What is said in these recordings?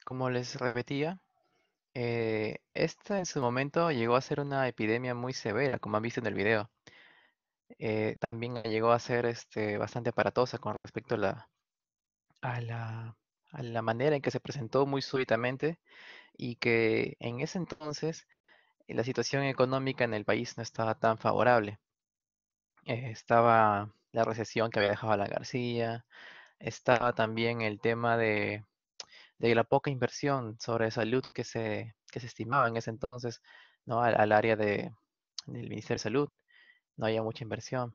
Como les repetía, esta en su momento llegó a ser una epidemia muy severa, como han visto en el video. También llegó a ser bastante aparatosa con respecto a la, a la manera en que se presentó muy súbitamente y que en ese entonces la situación económica en el país no estaba tan favorable. Estaba la recesión que había dejado a la García, estaba también el tema de la poca inversión sobre salud que se estimaba en ese entonces, ¿no? Al área del Ministerio de Salud, no había mucha inversión.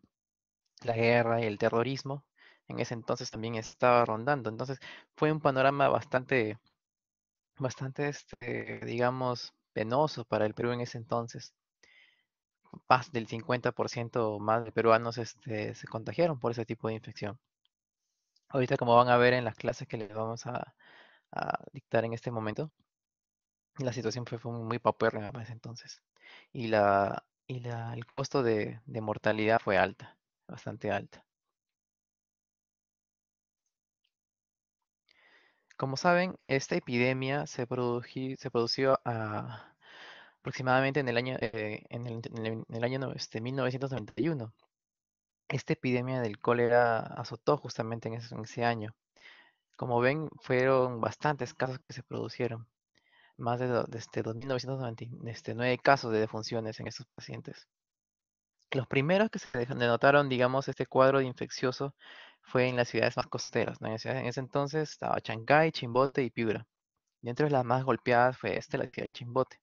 La guerra y el terrorismo en ese entonces también estaba rondando. Entonces fue un panorama bastante, digamos, penoso para el Perú en ese entonces. Más del 50% más de peruanos se contagiaron por ese tipo de infección. Ahorita, como van a ver en las clases que les vamos a dictar en este momento, la situación fue muy paupérrima para ese entonces. El costo de mortalidad fue alta, bastante alta. Como saben, esta epidemia se produció aproximadamente en el año, en el año 1991. Esta epidemia del cólera azotó justamente en ese año. Como ven, fueron bastantes casos que se produjeron. Más desde 2.999 casos de defunciones en estos pacientes. Los primeros que se denotaron, digamos, este cuadro de infeccioso fue en las ciudades más costeras, ¿no? En ese entonces estaba Chancay, Chimbote y Piura. Dentro de las más golpeadas fue la ciudad de Chimbote.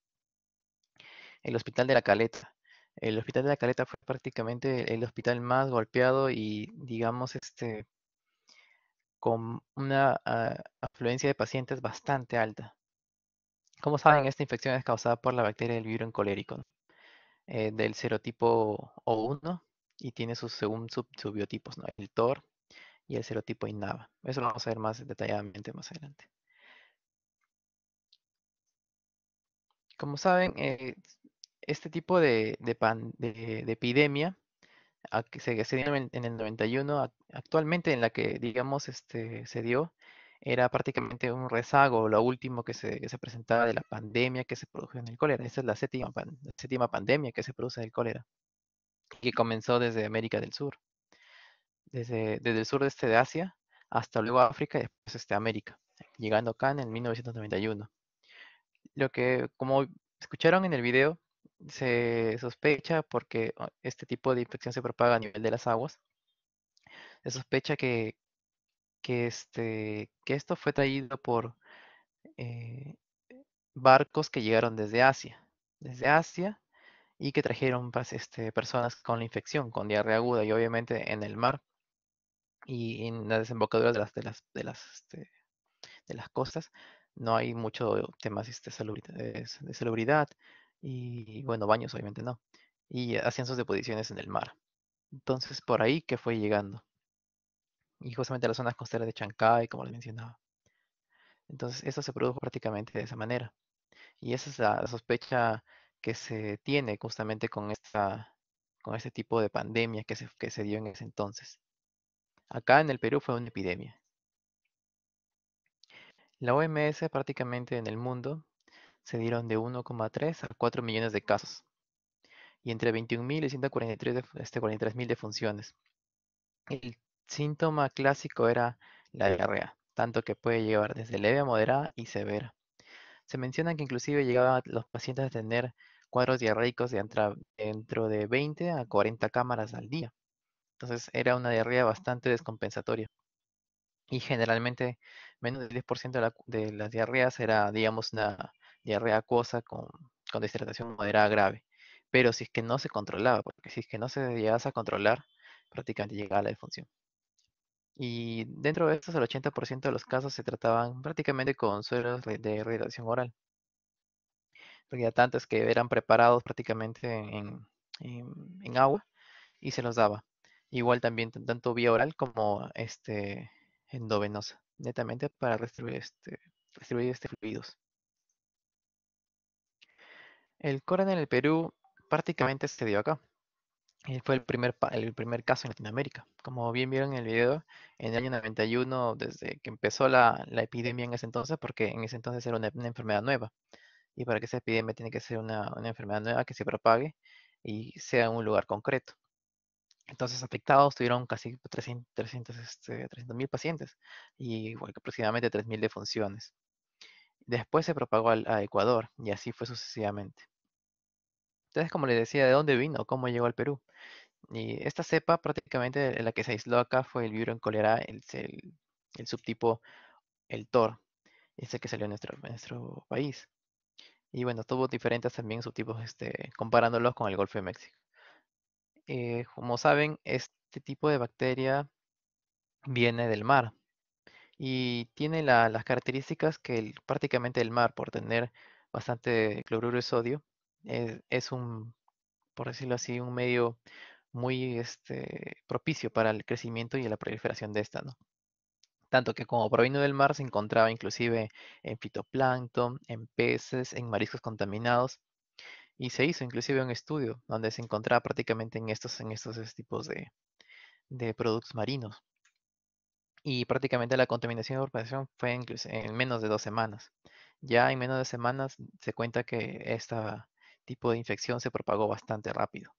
El Hospital de la Caleta. El Hospital de la Caleta fue prácticamente el hospital más golpeado y, digamos, con una afluencia de pacientes bastante alta. Como saben, esta infección es causada por la bacteria del virus colérico, ¿no? Del serotipo O1 y tiene sus según subbiotipos, ¿no? El TOR y el serotipo INAVA. Eso lo vamos a ver más detalladamente más adelante. Como saben, este tipo de epidemia que se dio en el 91, actualmente en la que, digamos, se dio, era prácticamente un rezago, lo último que se presentaba de la pandemia que se produjo en el cólera. Esta es la séptima pandemia que se produce del cólera, que comenzó desde América del Sur, desde el sur de Asia hasta luego África y después América, llegando acá en el 1991. Lo que, como escucharon en el video, se sospecha porque este tipo de infección se propaga a nivel de las aguas. Se sospecha que esto fue traído por eh, barcos que llegaron desde Asia y que trajeron personas con la infección, con diarrea aguda y obviamente en el mar y en las desembocaduras de las costas no hay mucho temas de salubridad y bueno, baños obviamente no. Y hacían sus deposiciones en el mar. Entonces por ahí que fue llegando. Y justamente las zonas costeras de Chancay, como les mencionaba. Entonces eso se produjo prácticamente de esa manera. Y esa es la sospecha que se tiene justamente con este tipo de pandemia que se dio en ese entonces. Acá en el Perú fue una epidemia. La OMS prácticamente en el mundo se dieron de 1,3 a 4 millones de casos y entre 21.000 y 143 43.000 defunciones. El síntoma clásico era la diarrea, tanto que puede llevar desde leve a moderada y severa. Se menciona que inclusive llegaban los pacientes a tener cuadros diarreicos dentro de 20 a 40 cámaras al día. Entonces era una diarrea bastante descompensatoria. Y generalmente menos del 10% de las diarreas era, digamos, una diarrea acuosa con deshidratación moderada grave. Pero si es que no se controlaba, porque si es que no se llegase a controlar, prácticamente llegaba a la defunción. Y dentro de estos, el 80% de los casos se trataban prácticamente con sueros de irrigación oral, porque ya tantos que eran preparados prácticamente en agua y se los daba. Igual también tanto vía oral como endovenosa, netamente para distribuir fluidos. El cólera en el Perú prácticamente se dio acá. Fue el primer caso en Latinoamérica. Como bien vieron en el video, en el año 91, desde que empezó la epidemia en ese entonces, porque en ese entonces era una enfermedad nueva, y para que esa epidemia tiene que ser una enfermedad nueva que se propague y sea en un lugar concreto. Entonces afectados tuvieron casi 300.000 pacientes y igual que aproximadamente 3.000 defunciones. Después se propagó a Ecuador y así fue sucesivamente. Entonces, como les decía, ¿de dónde vino? ¿Cómo llegó al Perú? Y esta cepa prácticamente la que se aisló acá fue el Vibrio cólera, el subtipo, el TOR, ese que salió en nuestro país. Y bueno, tuvo diferentes también subtipos, comparándolos con el Golfo de México. Como saben, este tipo de bacteria viene del mar y tiene las características que prácticamente el mar, por tener bastante cloruro de sodio, es un, por decirlo así, un medio muy propicio para el crecimiento y la proliferación de esta, ¿no? Tanto que como provino del mar se encontraba inclusive en fitoplancton, en peces, en mariscos contaminados, y se hizo inclusive un estudio donde se encontraba prácticamente en estos tipos de productos marinos. Y prácticamente la contaminación y evaporación fue en menos de 2 semanas. Ya en menos de semanas se cuenta que este tipo de infección se propagó bastante rápido.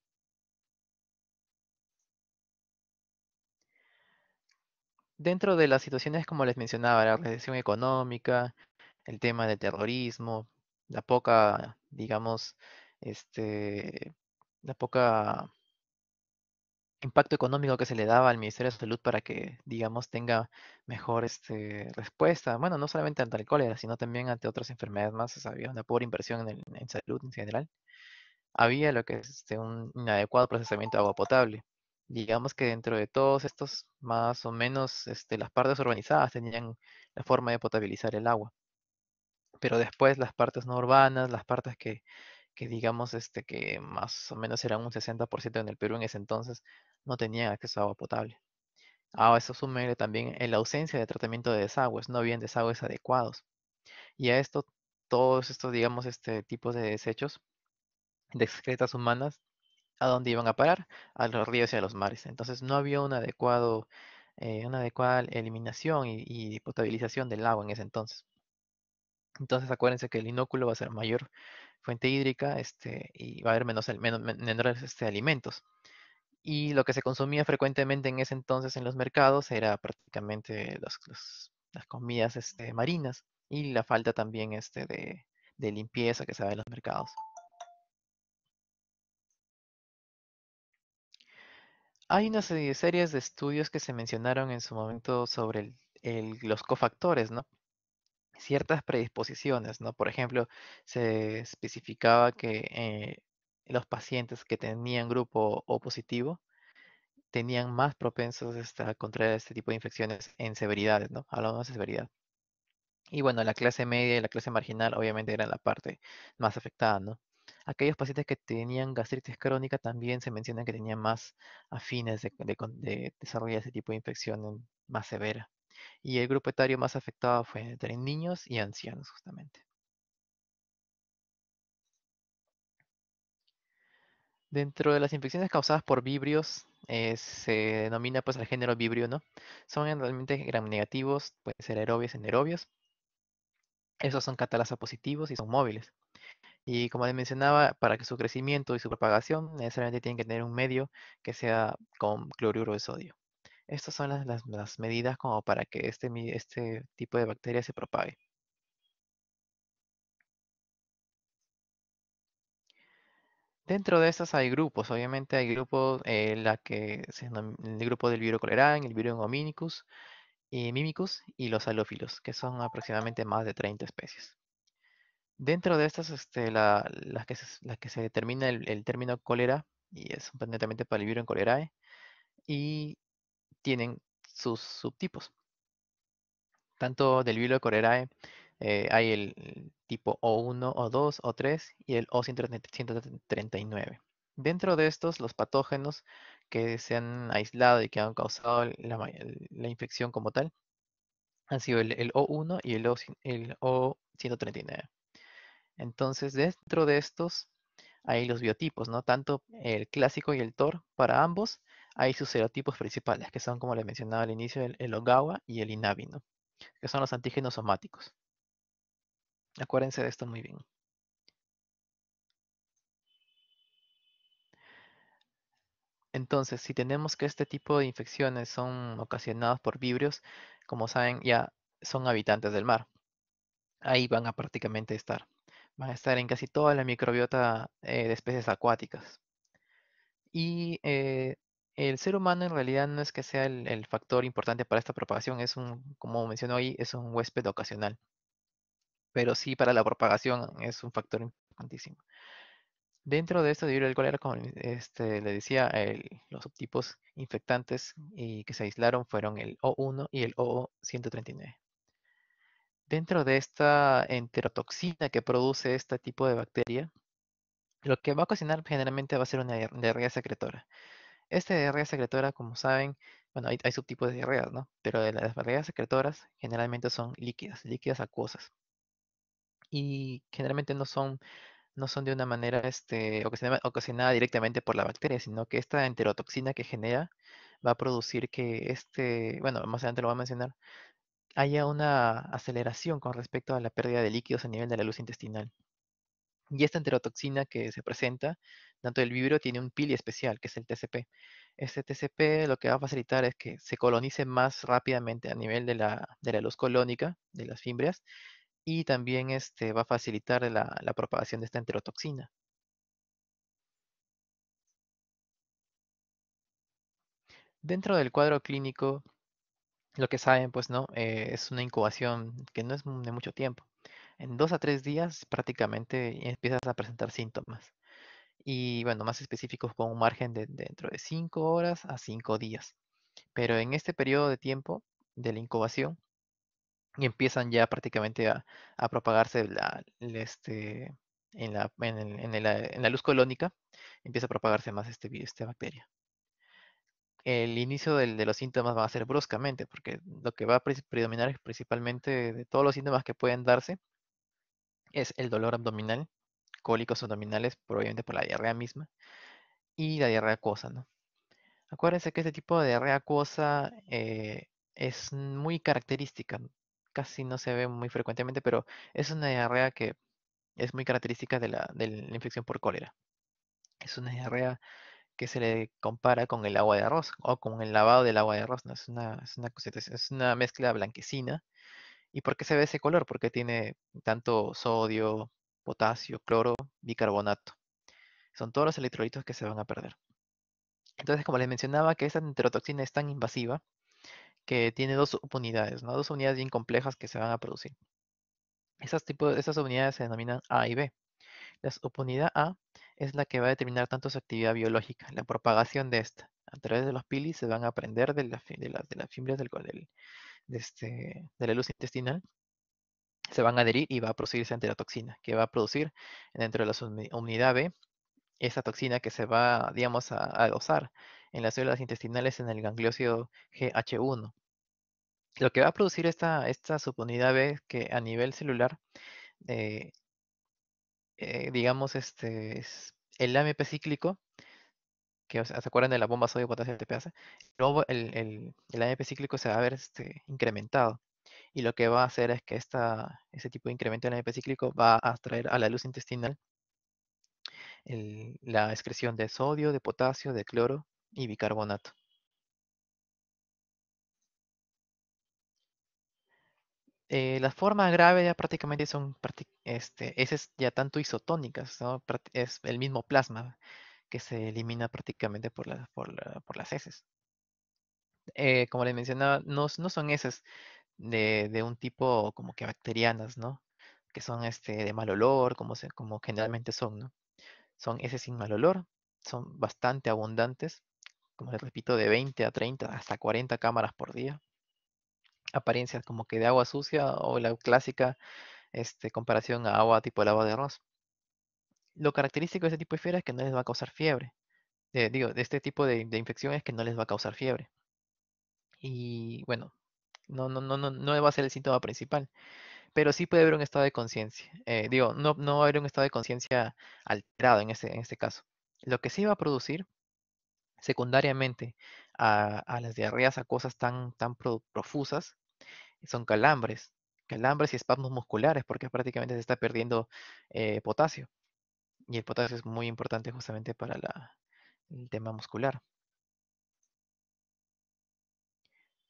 Dentro de las situaciones, como les mencionaba, la recesión económica, el tema del terrorismo, la poca, digamos, este, la poca impacto económico que se le daba al Ministerio de Salud para que, digamos, tenga mejor respuesta. Bueno, no solamente ante el cólera, sino también ante otras enfermedades más. O sea, había una pobre inversión en salud en general. Había lo que es un inadecuado procesamiento de agua potable. Digamos que dentro de todos estos, más o menos, las partes urbanizadas tenían la forma de potabilizar el agua. Pero después las partes no urbanas, las partes que digamos que más o menos eran un 60% en el Perú en ese entonces, no tenían acceso a agua potable. A eso súmele también en la ausencia de tratamiento de desagües, no habían desagües adecuados. Y a esto, todos estos, digamos, tipos de desechos, de excretas humanas, ¿a dónde iban a parar? A los ríos y a los mares. Entonces no había una adecuada eliminación y potabilización del agua en ese entonces. Entonces acuérdense que el inóculo va a ser mayor fuente hídrica, y va a haber menores alimentos. Y lo que se consumía frecuentemente en ese entonces en los mercados era prácticamente las comidas marinas y la falta también de limpieza que se da en los mercados. Hay una series de estudios que se mencionaron en su momento sobre los cofactores, ¿no? Ciertas predisposiciones, ¿no? Por ejemplo, se especificaba que los pacientes que tenían grupo O positivo tenían más propensos a contraer este tipo de infecciones en severidades, ¿no? Hablamos de severidad. Y bueno, la clase media y la clase marginal obviamente eran la parte más afectada, ¿no? Aquellos pacientes que tenían gastritis crónica también se menciona que tenían más afines de desarrollar ese tipo de infección más severa. Y el grupo etario más afectado fue entre niños y ancianos, justamente. Dentro de las infecciones causadas por vibrios, se denomina pues al género vibrio, ¿no? Son realmente gram negativos, pueden ser aerobios y anaerobios. Esos son catalasa positivos y son móviles. Y como les mencionaba, para que su crecimiento y su propagación necesariamente tienen que tener un medio que sea con cloruro de sodio. Estas son las medidas como para que este tipo de bacteria se propague. Dentro de estas hay grupos, obviamente hay grupos, el grupo del Vibrio cholerae, el Vibrio hominicus, y mimicus y los halófilos, que son aproximadamente más de 30 especies. Dentro de estas, las que se determina el término cólera, y es netamente para el Vibrio cholerae, y tienen sus subtipos. Tanto del Vibrio cholerae hay el tipo O1, O2, O3 y el O139. Dentro de estos, los patógenos que se han aislado y que han causado la infección como tal han sido el O1 y el O139. Entonces, dentro de estos hay los biotipos, ¿no? Tanto el clásico y el TOR, para ambos hay sus serotipos principales, que son, como les mencionaba al inicio, el Ogawa y el Inabi, ¿no? Que son los antígenos somáticos. Acuérdense de esto muy bien. Entonces, si tenemos que este tipo de infecciones son ocasionadas por vibrios, como saben, ya son habitantes del mar. Ahí van a prácticamente estar. Van a estar en casi toda la microbiota de especies acuáticas. Y el ser humano en realidad no es que sea el factor importante para esta propagación, es un, como mencionó ahí, es un huésped ocasional. Pero sí para la propagación es un factor importantísimo. Dentro de esto, debido al cólera, como le decía, los subtipos infectantes y que se aislaron fueron el O1 y el OO-139. Dentro de esta enterotoxina que produce este tipo de bacteria, lo que va a ocasionar generalmente va a ser una diarrea secretora. Esta diarrea secretora, como saben, bueno, hay subtipos de diarreas, ¿no? Pero de las diarreas secretoras generalmente son líquidas, líquidas acuosas. Y generalmente no son de una manera ocasionada directamente por la bacteria, sino que esta enterotoxina que genera va a producir que bueno, más adelante lo voy a mencionar, haya una aceleración con respecto a la pérdida de líquidos a nivel de la luz intestinal. Y esta enterotoxina que se presenta, tanto el vibrio tiene un pili especial, que es el TCP. Este TCP lo que va a facilitar es que se colonice más rápidamente a nivel de la luz colónica, de las fimbrias, y también va a facilitar la propagación de esta enterotoxina. Dentro del cuadro clínico, lo que saben, pues, ¿no? Es una incubación que no es de mucho tiempo. En 2 a 3 días prácticamente empiezas a presentar síntomas. Y bueno, más específicos con un margen de dentro de 5 horas a 5 días. Pero en este periodo de tiempo de la incubación empiezan ya prácticamente a propagarse en la luz colónica, empieza a propagarse más esta bacteria. El inicio de los síntomas va a ser bruscamente, porque lo que va a predominar es principalmente de todos los síntomas que pueden darse es el dolor abdominal, cólicos abdominales, probablemente por la diarrea misma, y la diarrea acuosa, ¿no? Acuérdense que este tipo de diarrea acuosa es muy característica, casi no se ve muy frecuentemente, pero es una diarrea que es muy característica de la infección por cólera. Es una diarrea que se le compara con el agua de arroz o con el lavado del agua de arroz, ¿no? Es una mezcla blanquecina. ¿Y por qué se ve ese color? Porque tiene tanto sodio, potasio, cloro, bicarbonato. Son todos los electrolitos que se van a perder. Entonces, como les mencionaba, que esta enterotoxina es tan invasiva que tiene dos subunidades, ¿no? Dos unidades bien complejas que se van a producir. Esas subunidades se denominan A y B. La subunidad A es la que va a determinar tanto su actividad biológica, la propagación de esta. A través de los pilis se van a aprender de las fibras de la luz intestinal, se van a adherir y va a producir esa enterotoxina, que va a producir dentro de la subunidad B esa toxina que se va, digamos, a dosar en las células intestinales en el gangliosio GH1. Lo que va a producir esta subunidad B es que a nivel celular, eh, digamos, es el AMP cíclico, que ¿se acuerdan de la bomba sodio potasio ATPase? Luego el AMP cíclico se va a ver incrementado. Y lo que va a hacer es que ese tipo de incremento en AMP cíclico va a atraer a la luz intestinal la excreción de sodio, de potasio, de cloro y bicarbonato. Las formas graves ya prácticamente son esas ya tanto isotónicas, ¿no? Es el mismo plasma que se elimina prácticamente por las heces. Como les mencionaba, no son heces de un tipo como que bacterianas, ¿no? Que son de mal olor, como generalmente son, ¿no? Son heces sin mal olor, son bastante abundantes, como les repito, de 20 a 30 hasta 40 cámaras por día. Apariencias como que de agua sucia o la clásica comparación a agua tipo el agua de arroz. Lo característico de este tipo de fieras es que no les va a causar fiebre. Digo, de este tipo de infección es que no les va a causar fiebre. Y bueno, no va a ser el síntoma principal. pero sí puede haber un estado de conciencia. Digo, no va a haber un estado de conciencia alterado en este caso. Lo que sí va a producir secundariamente a las diarreas acuosas tan profusas son calambres, calambres y espasmos musculares, porque prácticamente se está perdiendo potasio. Y el potasio es muy importante justamente para el tema muscular.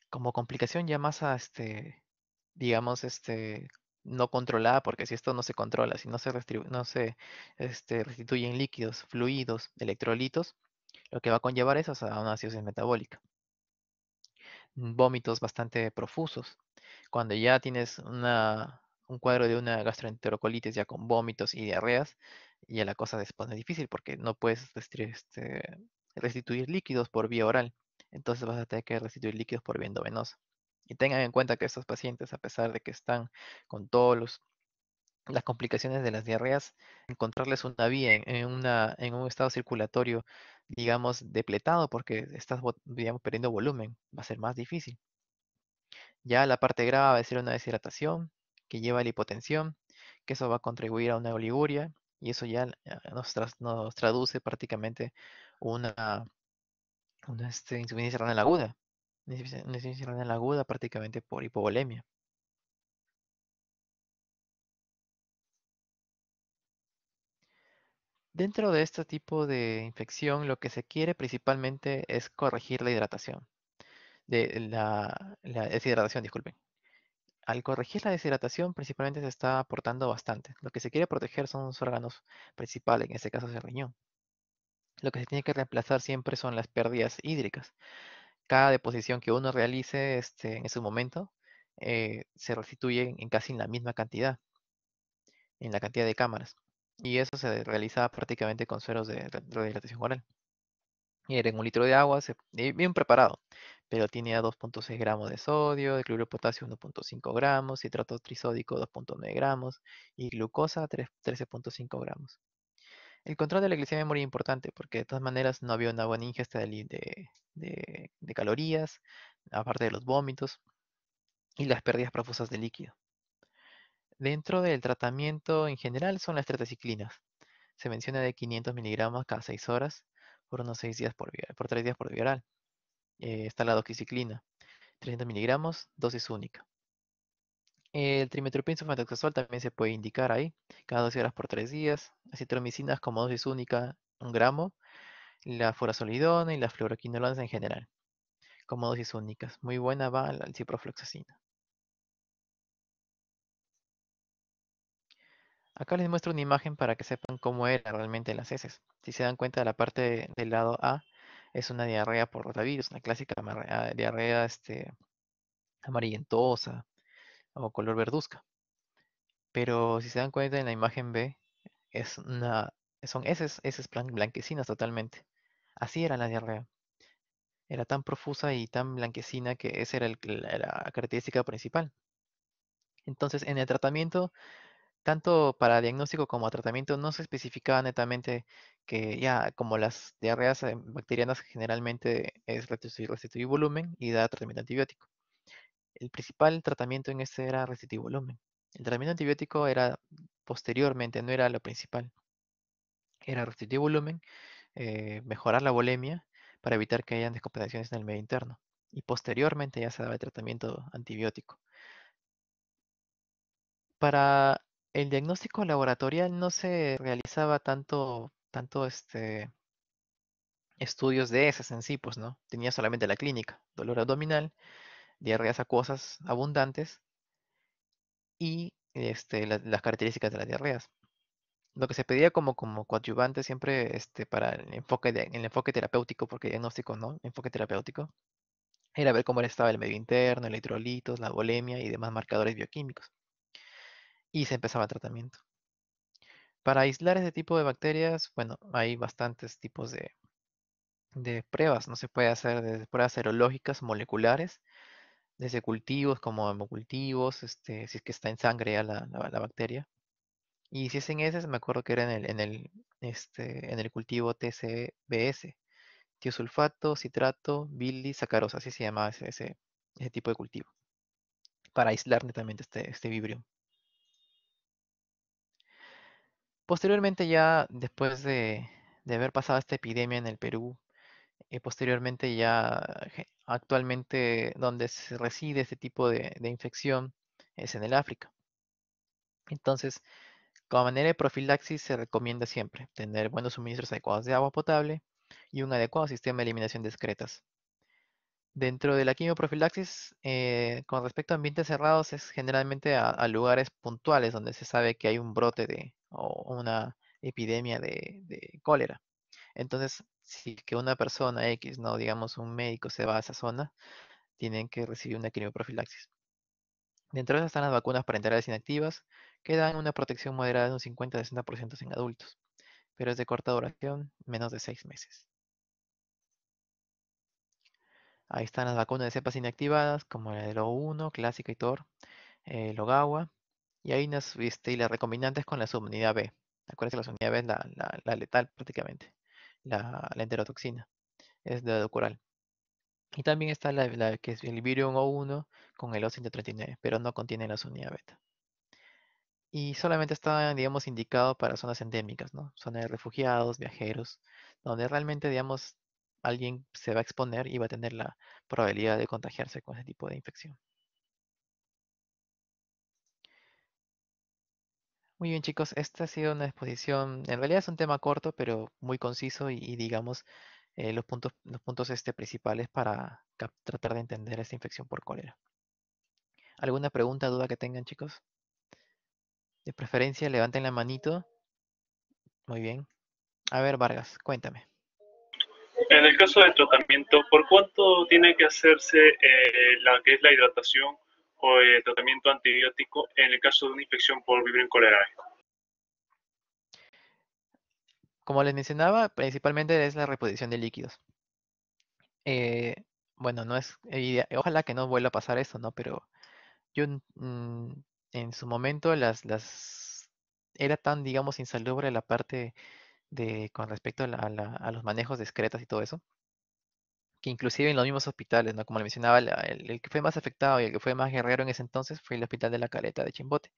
Como complicación ya más digamos, no controlada, porque si esto no se controla, si no se restituyen líquidos, fluidos, electrolitos, lo que va a conllevar eso es a una acidosis metabólica. Vómitos bastante profusos. Cuando ya tienes un cuadro de una gastroenterocolitis ya con vómitos y diarreas, ya la cosa se pone difícil porque no puedes restituir líquidos por vía oral. Entonces vas a tener que restituir líquidos por vía endovenosa. Y tengan en cuenta que estos pacientes, a pesar de que están con todos las complicaciones de las diarreas, encontrarles una vía en un estado circulatorio, digamos, depletado, porque estás, digamos, perdiendo volumen, va a ser más difícil. Ya la parte grave va a ser una deshidratación que lleva a la hipotensión, que eso va a contribuir a una oliguria y eso ya nos traduce prácticamente una, una insuficiencia renal aguda. Una insuficiencia renal aguda prácticamente por hipovolemia. Dentro de este tipo de infección, lo que se quiere principalmente es corregir la hidratación, la deshidratación, disculpen. Al corregir la deshidratación, principalmente se está aportando bastante. Lo que se quiere proteger son los órganos principales, en este caso es el riñón. Lo que se tiene que reemplazar siempre son las pérdidas hídricas. Cada deposición que uno realice en su momento se restituye en casi en la misma cantidad, en la cantidad de cámaras. Y eso se realiza prácticamente con sueros de rehidratación oral. Y en un litro de agua, bien preparado, pero tiene a 2,6 gramos de sodio, de cloruro de potasio 1,5 gramos, citrato trisódico 2,9 gramos y glucosa 13,5 gramos. El control de la glicemia es muy importante porque de todas maneras no había una buena ingesta de calorías, aparte de los vómitos y las pérdidas profusas de líquido. Dentro del tratamiento en general son las tetraciclinas. Se menciona de 500 miligramos cada 6 horas por unos 6 días por 3 días por vía oral. Está la doxiciclina, 300 miligramos, dosis única. El trimetoprim sulfadoxazol también se puede indicar ahí, cada 12 horas por 3 días. Acitromicinas como dosis única, 1 gramo. La furazolidona y la fluoroquinolonas en general, como dosis únicas. Muy buena va la ciprofloxacina. Acá les muestro una imagen para que sepan cómo era realmente las heces. Si se dan cuenta, la parte del lado A es una diarrea por rotavirus, una clásica diarrea amarillentosa o color verduzca. Pero si se dan cuenta en la imagen B, es son heces blanquecinas totalmente. Así era la diarrea. Era tan profusa y tan blanquecina que esa era la característica principal. Entonces, en el tratamiento, tanto para diagnóstico como tratamiento, no se especificaba netamente que ya como las diarreas bacterianas generalmente es restituir volumen y dar tratamiento antibiótico. El principal tratamiento en este era restituir volumen. El tratamiento antibiótico era posteriormente, no era lo principal. Era restituir volumen, mejorar la volemia para evitar que hayan descompensaciones en el medio interno. Y posteriormente ya se daba el tratamiento antibiótico. Para el diagnóstico laboratorial no se realizaba tanto estudios de esas en sí, pues, ¿no? Tenía solamente la clínica, dolor abdominal, diarreas acuosas abundantes y las características de las diarreas. Lo que se pedía como coadyuvante siempre para el enfoque terapéutico, porque diagnóstico no, enfoque terapéutico, era ver cómo estaba el medio interno, electrolitos, la volemia y demás marcadores bioquímicos. Y se empezaba el tratamiento. Para aislar este tipo de bacterias, bueno, hay bastantes tipos de pruebas. No se puede hacer desde pruebas serológicas moleculares, desde cultivos como hemocultivos, si es que está en sangre ya la bacteria. Y si es en ese, me acuerdo que era en el cultivo TCBS, tiosulfato, citrato, billy, sacarosa, así se llamaba ese tipo de cultivo, para aislar netamente este vibrio. Posteriormente ya, después de haber pasado esta epidemia en el Perú, posteriormente ya actualmente donde se reside este tipo de infección es en el África. Entonces, como manera de profilaxis se recomienda siempre tener buenos suministros adecuados de agua potable y un adecuado sistema de eliminación de excretas. Dentro de la quimioprofilaxis, con respecto a ambientes cerrados, es generalmente a lugares puntuales donde se sabe que hay un brote o una epidemia de cólera. Entonces, si que una persona X, no digamos un médico, se va a esa zona, tienen que recibir una quimioprofilaxis. Dentro de esas están las vacunas parentales inactivas, que dan una protección moderada de un 50-60% en adultos, pero es de corta duración, menos de 6 meses. Ahí están las vacunas de cepas inactivadas, como la del O1, Clásica y Tor, el Ogawa, y ahí y las recombinantes con la subunidad B. Acuérdense que la subunidad B es la letal prácticamente, la enterotoxina, es de ocural. Y también está la que es el Virium O1 con el O139, pero no contiene la subunidad beta. Y solamente está, digamos, indicado para zonas endémicas, ¿no? Zonas de refugiados, viajeros, donde realmente, digamos, alguien se va a exponer y va a tener la probabilidad de contagiarse con ese tipo de infección. Muy bien, chicos, esta ha sido una exposición, en realidad es un tema corto, pero muy conciso y digamos, los puntos principales para tratar de entender esta infección por cólera. ¿Alguna pregunta, duda que tengan, chicos? De preferencia, levanten la manito. Muy bien. A ver, Vargas, cuéntame. En el caso del tratamiento, ¿por cuánto tiene que hacerse la que es la hidratación o el tratamiento antibiótico en el caso de una infección por Vibrio cholerae? Como les mencionaba, principalmente es la reposición de líquidos. Eh, bueno, no es, ojalá que no vuelva a pasar esto, ¿no? Pero yo en su momento era tan, digamos, insalubre la parte con respecto a los manejos de excretas y todo eso, que inclusive en los mismos hospitales, ¿no? Como le mencionaba, el que fue más afectado y el que fue más guerrero en ese entonces fue el Hospital de la Caleta de Chimbote.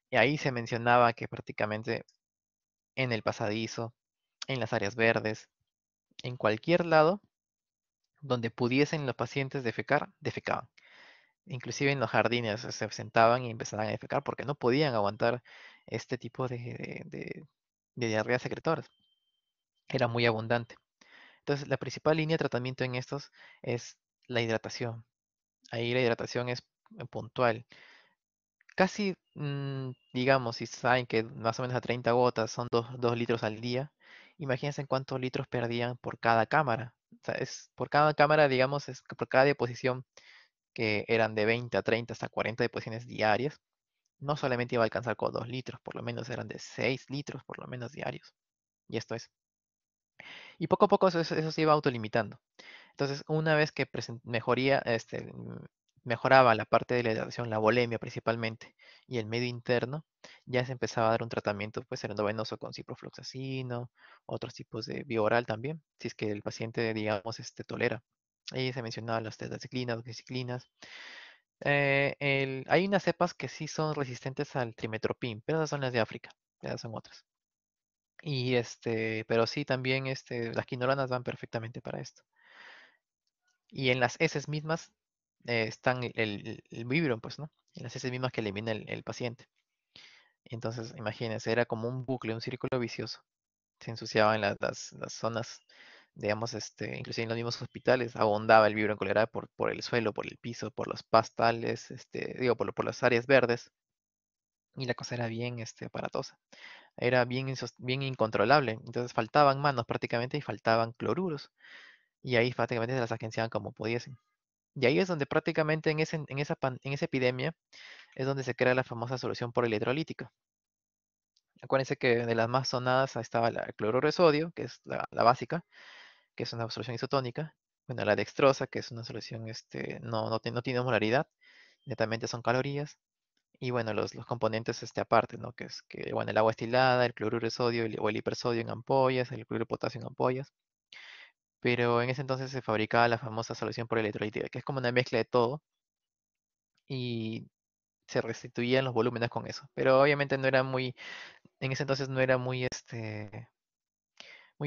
Y ahí se mencionaba que prácticamente en el pasadizo, en las áreas verdes, en cualquier lado donde pudiesen los pacientes defecar, defecaban. Inclusive en los jardines se sentaban y empezaban a defecar porque no podían aguantar este tipo de diarreas secretoras. Era muy abundante. Entonces, la principal línea de tratamiento en estos es la hidratación. Ahí la hidratación es puntual. Casi, digamos, si saben que más o menos a 30 gotas son 2 litros al día, imagínense cuántos litros perdían por cada cámara. O sea, por cada cámara, digamos, es que por cada deposición que eran de 20 a 30 hasta 40 deposiciones diarias, no solamente iba a alcanzar con 2 litros, por lo menos eran de 6 litros por lo menos diarios. Y esto es. Y poco a poco eso se iba autolimitando. Entonces, una vez que mejoraba la parte de la hidratación, la volemia principalmente, y el medio interno, ya se empezaba a dar un tratamiento pues endovenoso con ciprofloxacino, otros tipos de vía oral también, si es que el paciente, digamos, tolera. Ahí se mencionaba las tetraciclinas, doxiciclinas. Hay unas cepas que sí son resistentes al trimetoprim, pero esas son las de África, esas son otras. Y pero sí también las quinolonas van perfectamente para esto. Y en las heces mismas están el Vibrio, pues, ¿no? En las heces mismas que elimina el paciente. Entonces, imagínense, era como un bucle, un círculo vicioso. Se ensuciaban las zonas, digamos, inclusive en los mismos hospitales, abundaba el Vibrio en cólera por el suelo, por el piso, por los pastales, digo, por las áreas verdes. Y la cosa era bien, aparatosa. Era bien incontrolable. Entonces faltaban manos prácticamente y faltaban cloruros. Y ahí prácticamente se las agenciaban como pudiesen. Y ahí es donde prácticamente en esa epidemia es donde se crea la famosa solución por electrolítica. Acuérdense que de las más sonadas estaba la cloruro de sodio, que es la básica, que es una solución isotónica. Bueno, la dextrosa, que es una solución, no tiene molaridad, netamente son calorías. Y bueno, los componentes aparte, ¿no? Bueno, el agua destilada, el cloruro de sodio o el hipersodio en ampollas, el cloruro de potasio en ampollas. Pero en ese entonces se fabricaba la famosa solución por electrolítica, que es como una mezcla de todo y se restituían los volúmenes con eso. Pero obviamente no era muy, en ese entonces no era muy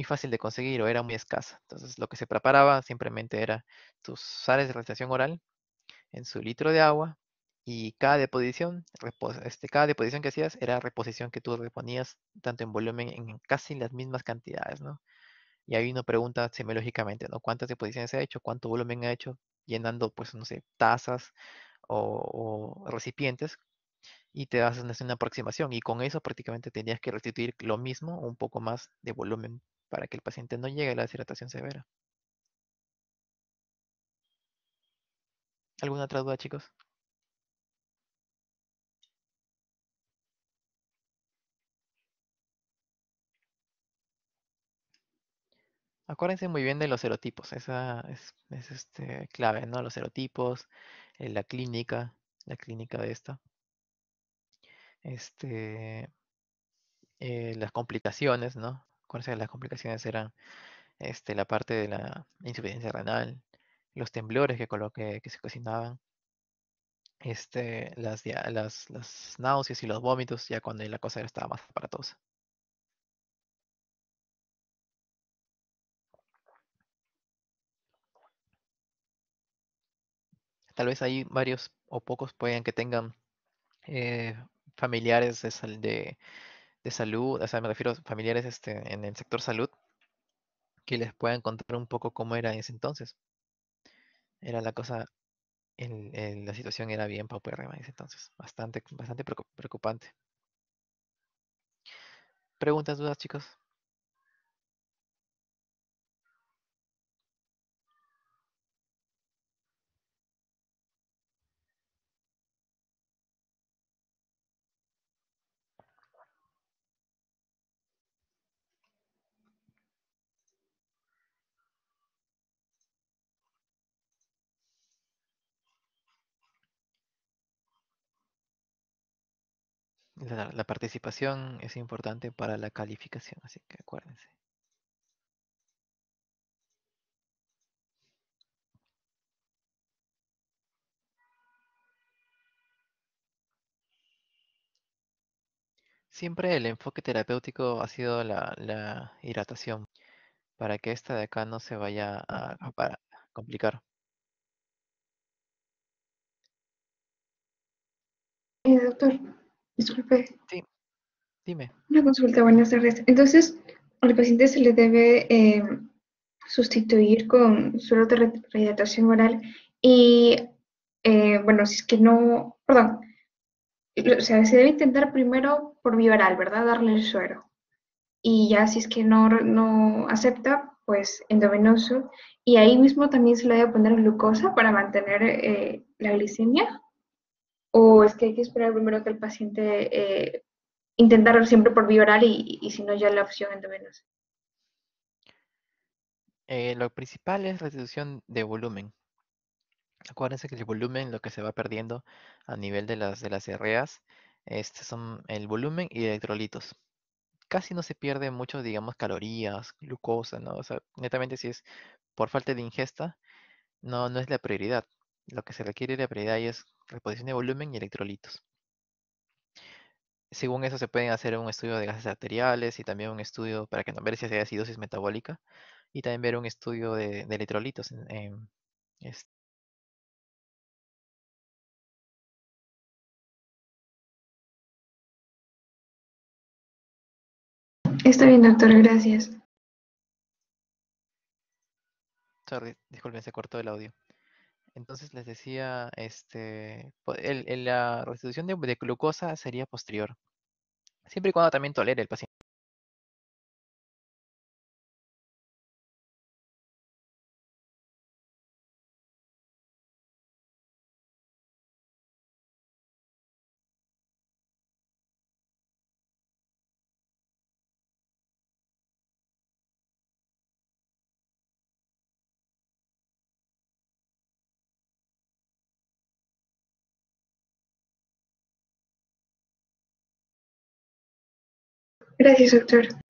fácil de conseguir o era muy escasa. Entonces lo que se preparaba simplemente era tus sales de respiración oral en su litro de agua y cada deposición que hacías era reposición que tú reponías tanto en volumen en casi las mismas cantidades, ¿no? Y ahí uno pregunta semiológicamente, ¿no? ¿Cuántas deposiciones ha hecho? ¿Cuánto volumen ha hecho? Llenando, pues, no sé, tazas o recipientes y te haces una aproximación. Y con eso prácticamente tenías que restituir lo mismo, un poco más de volumen para que el paciente no llegue a la deshidratación severa. ¿Alguna otra duda, chicos? Acuérdense muy bien de los serotipos, esa es clave, ¿no? Los serotipos, la clínica de esta, este, las complicaciones, ¿no? Acuérdense que las complicaciones eran la parte de la insuficiencia renal, los temblores que se cocinaban, las náuseas y los vómitos, ya cuando la cosa ya estaba más aparatosa. Tal vez hay varios o pocos pueden que tengan eh, familiares de salud, o sea, me refiero a familiares en el sector salud, que les puedan contar un poco cómo era en ese entonces. Era la cosa, la situación era bien paupérrima en ese entonces, bastante preocupante. ¿Preguntas, dudas, chicos? La participación es importante para la calificación, así que acuérdense. Siempre el enfoque terapéutico ha sido la hidratación, para que esta de acá no se vaya a complicar. Doctor, disculpe, Sí, dime. una consulta, buenas tardes. Entonces, al paciente se le debe sustituir con suero de rehidratación oral y, bueno, si es que no, perdón, o sea, se debe intentar primero por vía oral, ¿verdad? Darle el suero. Y ya si es que no acepta, pues endovenoso. Y ahí mismo también se le debe poner glucosa para mantener la glicemia. ¿O es que hay que esperar primero que el paciente intentar siempre por vía oral y si no ya la opción endovenosa? Lo principal es reducción de volumen. Acuérdense que el volumen, lo que se va perdiendo a nivel de las diarreas, son el volumen y electrolitos. Casi no se pierde mucho, digamos, calorías, glucosa, ¿no? O sea, netamente si es por falta de ingesta, no es la prioridad. Lo que se requiere de la prioridad ahí es reposición de volumen y electrolitos. Según eso se pueden hacer un estudio de gases arteriales y también un estudio para que no ver si hay acidosis metabólica y también ver un estudio de electrolitos. Es- Está bien, doctor, gracias. Sorry, disculpen, se cortó el audio. Entonces les decía, la restitución de glucosa sería posterior, siempre y cuando también tolere el paciente. Gracias, doctor.